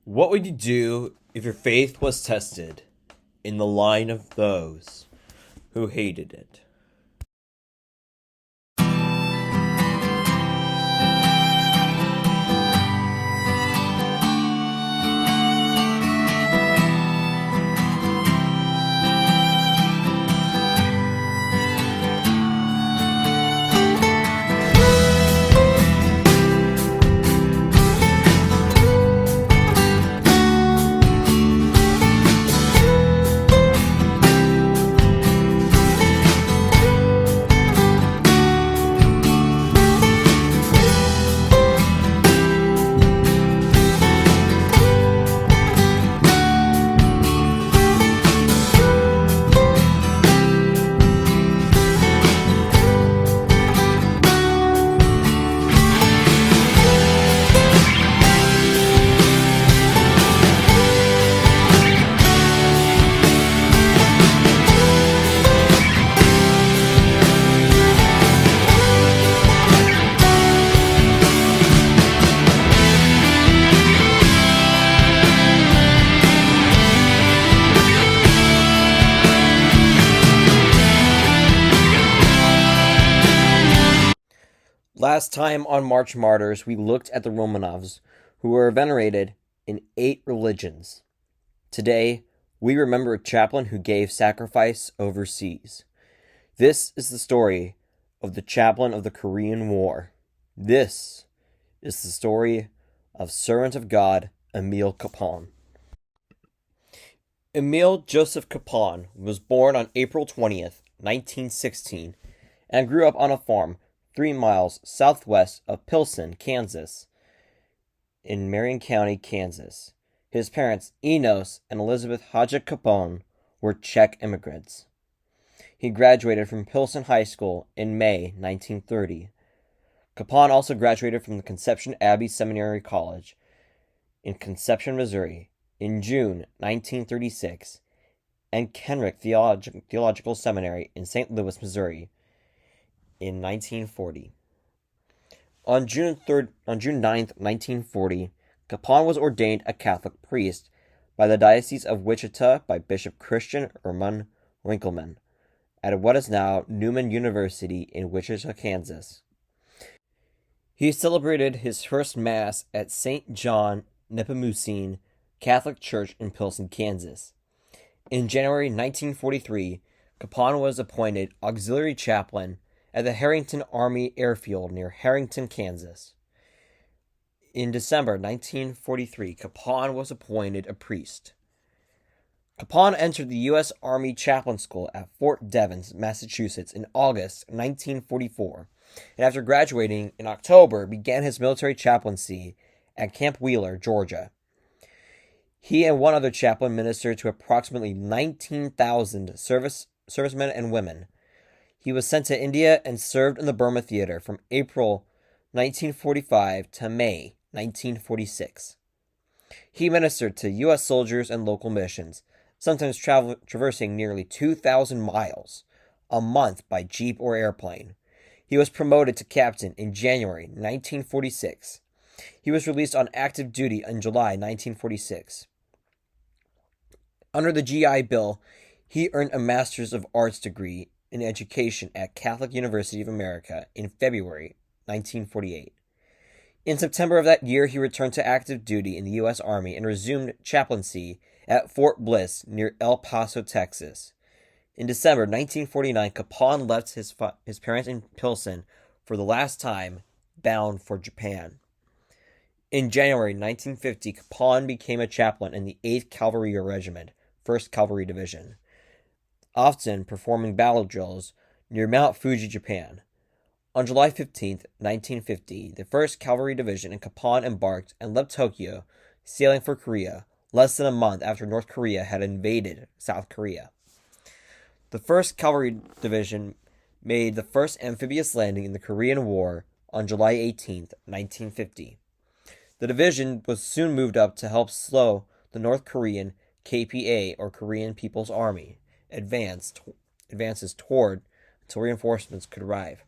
What would you do if your faith was tested in the line of those who hated it? Last time on March Martyrs, we looked at the Romanovs, who were venerated in 8 religions. Today, we remember a chaplain who gave sacrifice overseas. This is the story of the chaplain of the Korean War. This is the story of servant of God, Emil Kapaun. Emil Joseph Kapaun was born on April 20th, 1916, and grew up on a farm 3 miles southwest of Pilsen, Kansas, in Marion County, Kansas. His parents, Enos and Elizabeth Hadja Kapaun, were Czech immigrants. He graduated from Pilsen High School in May 1930. Kapaun also graduated from the Conception Abbey Seminary College in Conception, Missouri, in June 1936, and Kenrick Theological Seminary in St. Louis, Missouri, in 1940. On June 9th, 1940, Kapaun was ordained a Catholic priest by the Diocese of Wichita by Bishop Christian Erman Winkleman at what is now Newman University in Wichita, Kansas. He celebrated his first Mass at St. John Nepomucene Catholic Church in Pilsen, Kansas. In January 1943, Kapaun was appointed auxiliary chaplain at the Harrington Army Airfield near Harrington, Kansas. In December 1943, Kapaun was appointed a priest. Kapaun entered the U.S. Army Chaplain School at Fort Devens, Massachusetts in August 1944, and after graduating in October, began his military chaplaincy at Camp Wheeler, Georgia. He and one other chaplain ministered to approximately 19,000 servicemen and women. He was sent to India and served in the Burma Theater from April 1945 to May 1946. He ministered to U.S. soldiers and local missions, sometimes traversing nearly 2,000 miles a month by jeep or airplane. He was promoted to captain in January 1946. He was released on active duty in July 1946. Under the GI Bill, he earned a Master's of Arts degree in education at Catholic University of America in February 1948. In September of that year, he returned to active duty in the U.S. Army and resumed chaplaincy at Fort Bliss near El Paso, Texas. In December 1949, Kapaun left his parents in Pilsen for the last time, bound for Japan. In January 1950, Kapaun became a chaplain in the 8th Cavalry Regiment, 1st Cavalry Division, often performing battle drills near Mount Fuji, Japan. On July 15, 1950, the 1st Cavalry Division and Kapaun embarked and left Tokyo, sailing for Korea, less than a month after North Korea had invaded South Korea. The 1st Cavalry Division made the first amphibious landing in the Korean War on July 18, 1950. The division was soon moved up to help slow the North Korean KPA, or Korean People's Army, advances toward until reinforcements could arrive.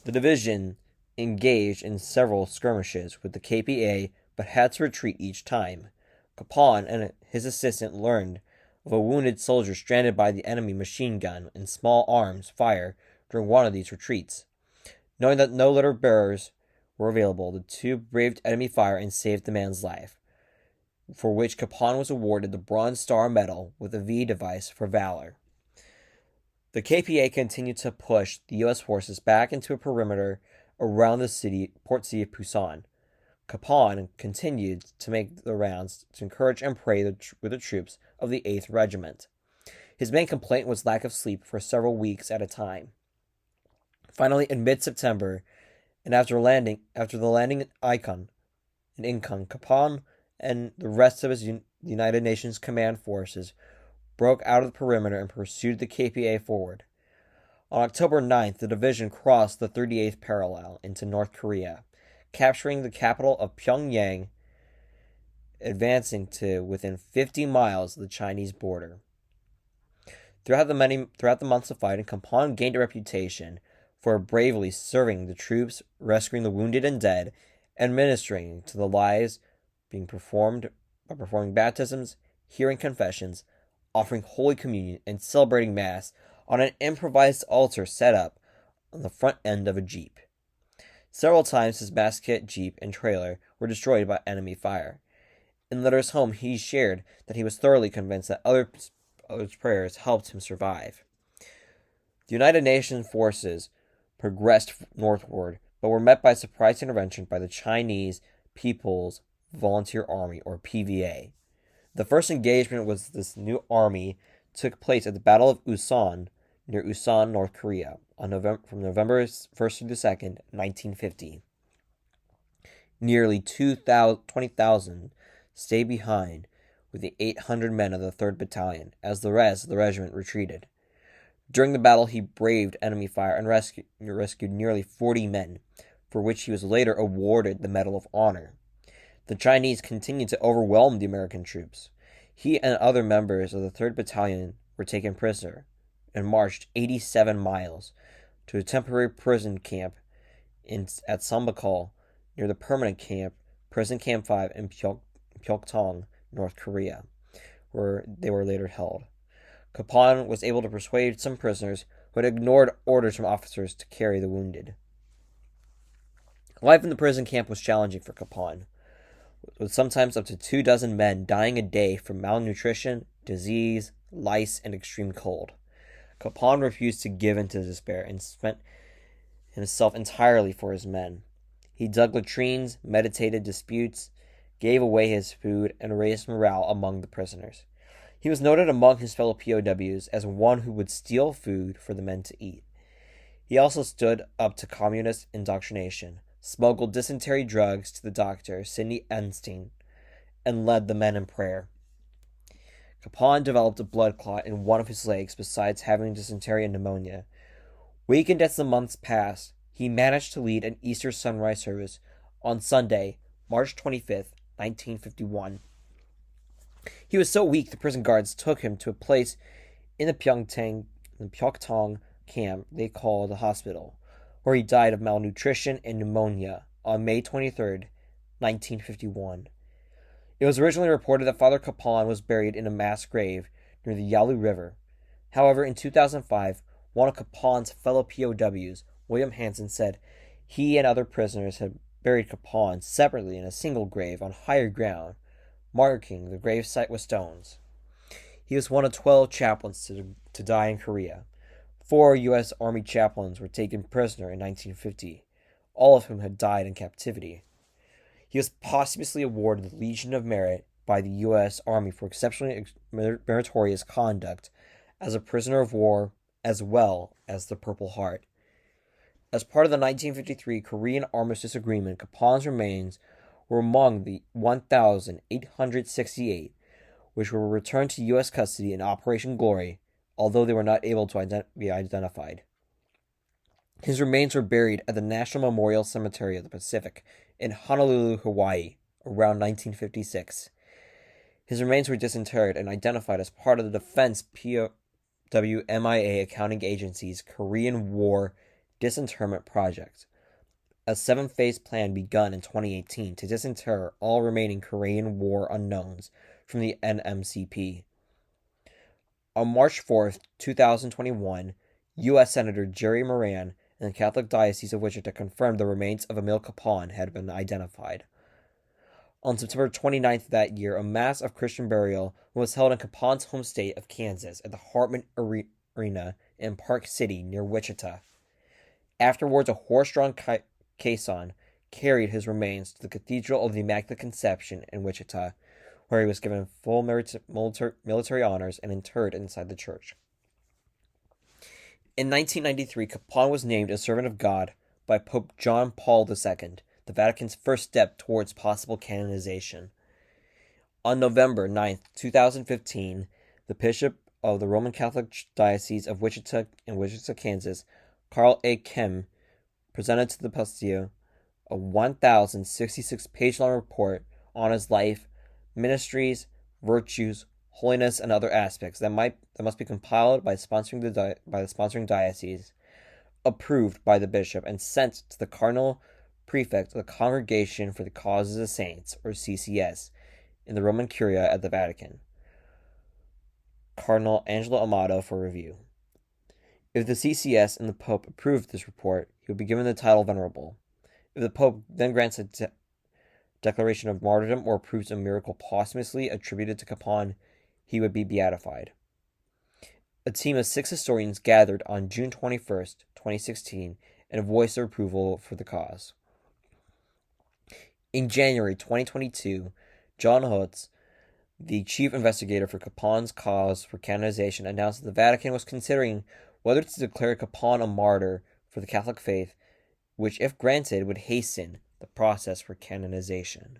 The division engaged in several skirmishes with the KPA, but had to retreat each time. Kapaun and his assistant learned of a wounded soldier stranded by the enemy machine gun and small arms fire during one of these retreats. Knowing that no litter bearers were available, the two braved enemy fire and saved the man's life, for which Kapaun was awarded the Bronze Star Medal with a V device for valor. The KPA continued to push the U.S. forces back into a perimeter around the port city of Pusan. Kapaun continued to make the rounds to encourage and pray with the troops of the 8th Regiment. His main complaint was lack of sleep for several weeks at a time. Finally, in mid-September, and after the landing in Incheon, Kapaun and the rest of his United Nations command forces broke out of the perimeter and pursued the KPA forward. On October 9th, the division crossed the 38th parallel into North Korea, capturing the capital of Pyongyang, advancing to within 50 miles of the Chinese border. Throughout the months of fighting, Kapaun gained a reputation for bravely serving the troops, rescuing the wounded and dead, and ministering to the lives being performed by performing baptisms, hearing confessions, offering Holy Communion, and celebrating Mass on an improvised altar set up on the front end of a Jeep. Several times his Mass kit, Jeep, and trailer were destroyed by enemy fire. In letters home, he shared that he was thoroughly convinced that others' prayers helped him survive. The United Nations forces progressed northward, but were met by surprise intervention by the Chinese People's Volunteer Army, or PVA. The first engagement with this new army took place at the Battle of Usan, near Usan, North Korea, from November 1st to 2nd, 1950. Nearly 20,000 stayed behind with the 800 men of the 3rd Battalion, as the rest of the regiment retreated. During the battle, he braved enemy fire and rescued nearly 40 men, for which he was later awarded the Medal of Honor. The Chinese continued to overwhelm the American troops. He and other members of the 3rd Battalion were taken prisoner and marched 87 miles to a temporary prison camp at Sambakal, near the permanent camp, Prison Camp 5 in Pyeongtaek, North Korea, where they were later held. Kapaun was able to persuade some prisoners who had ignored orders from officers to carry the wounded. Life in the prison camp was challenging for Kapaun, with sometimes up to 24 men dying a day from malnutrition, disease, lice, and extreme cold. Kapaun refused to give in to despair and spent himself entirely for his men. He dug latrines, meditated disputes, gave away his food, and raised morale among the prisoners. He was noted among his fellow POWs as one who would steal food for the men to eat. He also stood up to communist indoctrination, smuggled dysentery drugs to the doctor, Sidney Einstein, and led the men in prayer. Kapaun developed a blood clot in one of his legs besides having dysentery and pneumonia. Weakened as the months passed, he managed to lead an Easter sunrise service on Sunday, March 25th, 1951. He was so weak the prison guards took him to a place in the Pyeongtaek camp they called the hospital, where he died of malnutrition and pneumonia on May 23rd, 1951. It was originally reported that Father Kapaun was buried in a mass grave near the Yalu River. However, in 2005, one of Kapaun's fellow POWs, William Hansen, said he and other prisoners had buried Kapaun separately in a single grave on higher ground, marking the gravesite with stones. He was one of 12 chaplains to die in Korea. 4 U.S. Army chaplains were taken prisoner in 1950, all of whom had died in captivity. He was posthumously awarded the Legion of Merit by the U.S. Army for exceptionally meritorious conduct as a prisoner of war, as well as the Purple Heart. As part of the 1953 Korean Armistice Agreement, Kapaun's remains were among the 1,868 which were returned to U.S. custody in Operation Glory, although they were not able to be identified. His remains were buried at the National Memorial Cemetery of the Pacific in Honolulu, Hawaii, around 1956. His remains were disinterred and identified as part of the Defense POW MIA Accounting Agency's Korean War Disinterment Project. a seven-phase plan begun in 2018 to disinter all remaining Korean War unknowns from the NMCP. On March 4th, 2021, U.S. Senator Jerry Moran in the Catholic Diocese of Wichita confirmed the remains of Emil Kapaun had been identified. On September 29th of that year, a mass of Christian burial was held in Kapaun's home state of Kansas at the Hartman Arena in Park City near Wichita. Afterwards, a horse-drawn caisson carried his remains to the Cathedral of the Immaculate Conception in Wichita, where he was given full military honors and interred inside the church. In 1993, Kapaun was named a servant of God by Pope John Paul II, the Vatican's first step towards possible canonization. On November 9, 2015, the Bishop of the Roman Catholic Diocese of Wichita in Wichita, Kansas, Carl A. Kim, presented to the Postillo a 1,066-page-long report on his life, ministries, virtues, holiness, and other aspects that must be compiled by the sponsoring diocese, approved by the bishop, and sent to the Cardinal Prefect of the Congregation for the Causes of Saints, or CCS, in the Roman Curia at the Vatican, Cardinal Angelo Amato, for review. If the CCS and the Pope approved this report, he would be given the title Venerable. If the Pope then grants a declaration of martyrdom or approves a miracle posthumously attributed to Kapaun, he would be beatified. A team of 6 historians gathered on June 21st, 2016, and voiced their approval for the cause. In January 2022, John Hotz, the chief investigator for Kapaun's cause for canonization, announced that the Vatican was considering whether to declare Kapaun a martyr for the Catholic faith, which, if granted, would hasten the process for canonization.